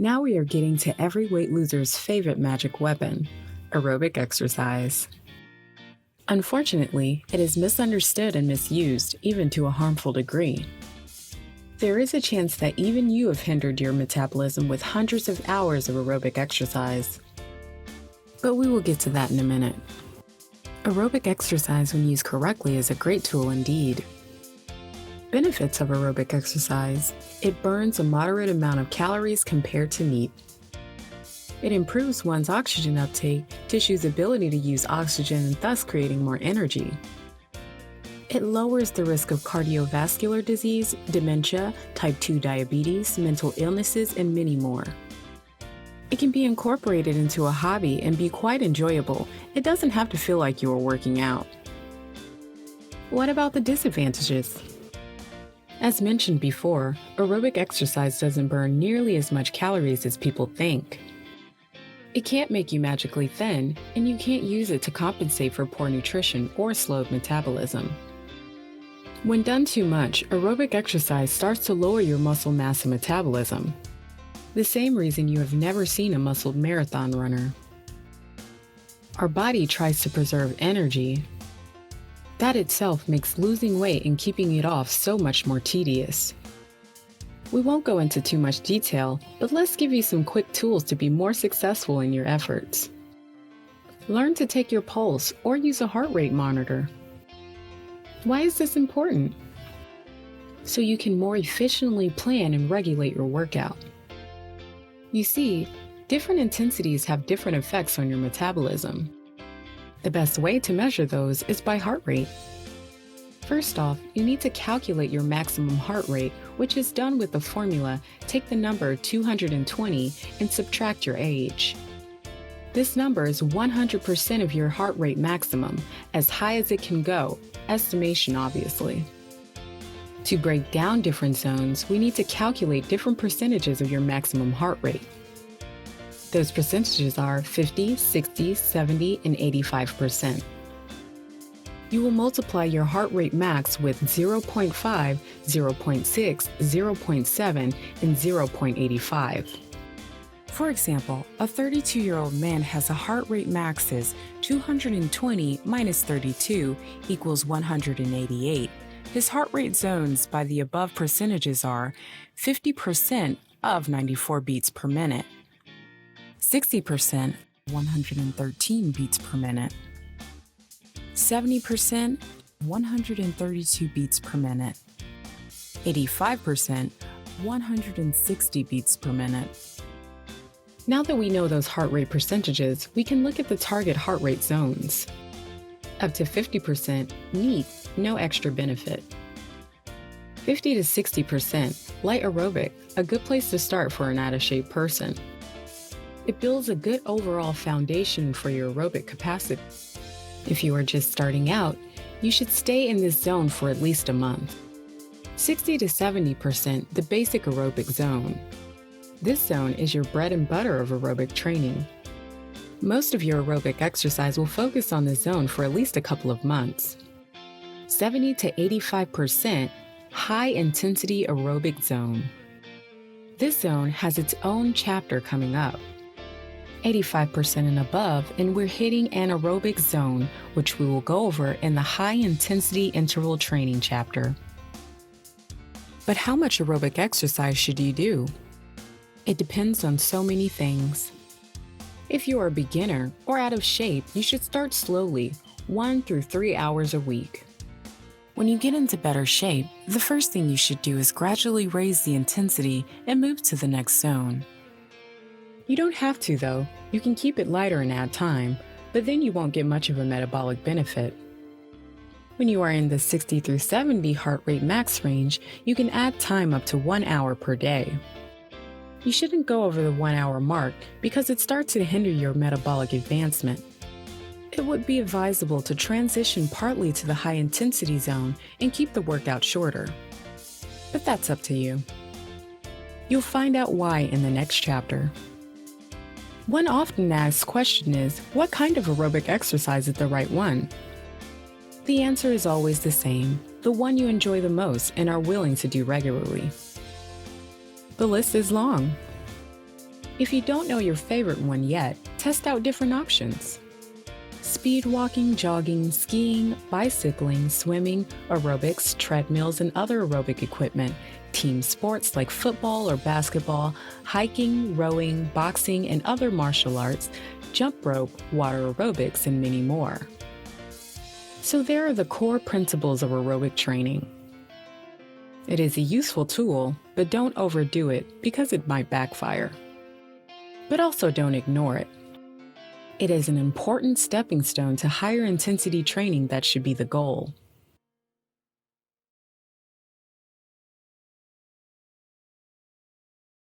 Now we are getting to every weight loser's favorite magic weapon, aerobic exercise. Unfortunately, it is misunderstood and misused, even to a harmful degree. There is a chance that even you have hindered your metabolism with hundreds of hours of aerobic exercise. But we will get to that in a minute. Aerobic exercise, when used correctly, is a great tool indeed. Benefits of aerobic exercise: it burns a moderate amount of calories compared to NEAT. It improves one's oxygen uptake, tissue's ability to use oxygen and thus creating more energy. It lowers the risk of cardiovascular disease, dementia, type 2 diabetes, mental illnesses, and many more. It can be incorporated into a hobby and be quite enjoyable. It doesn't have to feel like you are working out. What about the disadvantages? As mentioned before, aerobic exercise doesn't burn nearly as much calories as people think. It can't make you magically thin, and you can't use it to compensate for poor nutrition or slowed metabolism. When done too much, aerobic exercise starts to lower your muscle mass and metabolism. The same reason you have never seen a muscled marathon runner. Our body tries to preserve energy. That itself makes losing weight and keeping it off so much more tedious. We won't go into too much detail, but let's give you some quick tools to be more successful in your efforts. Learn to take your pulse or use a heart rate monitor. Why is this important? So you can more efficiently plan and regulate your workout. You see, different intensities have different effects on your metabolism. The best way to measure those is by heart rate. First off, you need to calculate your maximum heart rate, which is done with the formula: take the number 220 and subtract your age. This number is 100% of your heart rate maximum, as high as it can go, estimation obviously. To break down different zones, we need to calculate different percentages of your maximum heart rate. Those percentages are 50, 60, 70, and 85%. You will multiply your heart rate max with 0.5, 0.6, 0.7, and 0.85. For example, a 32-year-old man has a heart rate max is 220 minus 32 equals 188. His heart rate zones by the above percentages are 50% of 94 beats per minute, 60%, 113 beats per minute, 70%, 132 beats per minute, 85%, 160 beats per minute. Now that we know those heart rate percentages, we can look at the target heart rate zones. Up to 50%, NEAT, no extra benefit. 50 to 60%, light aerobic, a good place to start for an out-of-shape person. It builds a good overall foundation for your aerobic capacity. If you are just starting out, you should stay in this zone for at least a month. 60 to 70%, the basic aerobic zone. This zone is your bread and butter of aerobic training. Most of your aerobic exercise will focus on this zone for at least a couple of months. 70 to 85%, high-intensity aerobic zone. This zone has its own chapter coming up. 85% and above, and we're hitting an aerobic zone, which we will go over in the high-intensity interval training chapter. But how much aerobic exercise should you do? It depends on so many things. If you are a beginner or out of shape, you should start slowly, 1 through 3 hours a week. When you get into better shape, the first thing you should do is gradually raise the intensity and move to the next zone. You don't have to though, you can keep it lighter and add time, but then you won't get much of a metabolic benefit. When you are in the 60 through 70 heart rate max range, you can add time up to 1 hour per day. You shouldn't go over the 1 hour mark because it starts to hinder your metabolic advancement. It would be advisable to transition partly to the high intensity zone and keep the workout shorter. But that's up to you. You'll find out why in the next chapter. One often asked question is, what kind of aerobic exercise is the right one? The answer is always the same, the one you enjoy the most and are willing to do regularly. The list is long. If you don't know your favorite one yet, test out different options. Speed walking, jogging, skiing, bicycling, swimming, aerobics, treadmills, and other aerobic equipment, team sports like football or basketball, hiking, rowing, boxing, and other martial arts, jump rope, water aerobics, and many more. So there are the core principles of aerobic training. It is a useful tool, but don't overdo it because it might backfire. But also don't ignore it. It is an important stepping stone to higher intensity training that should be the goal.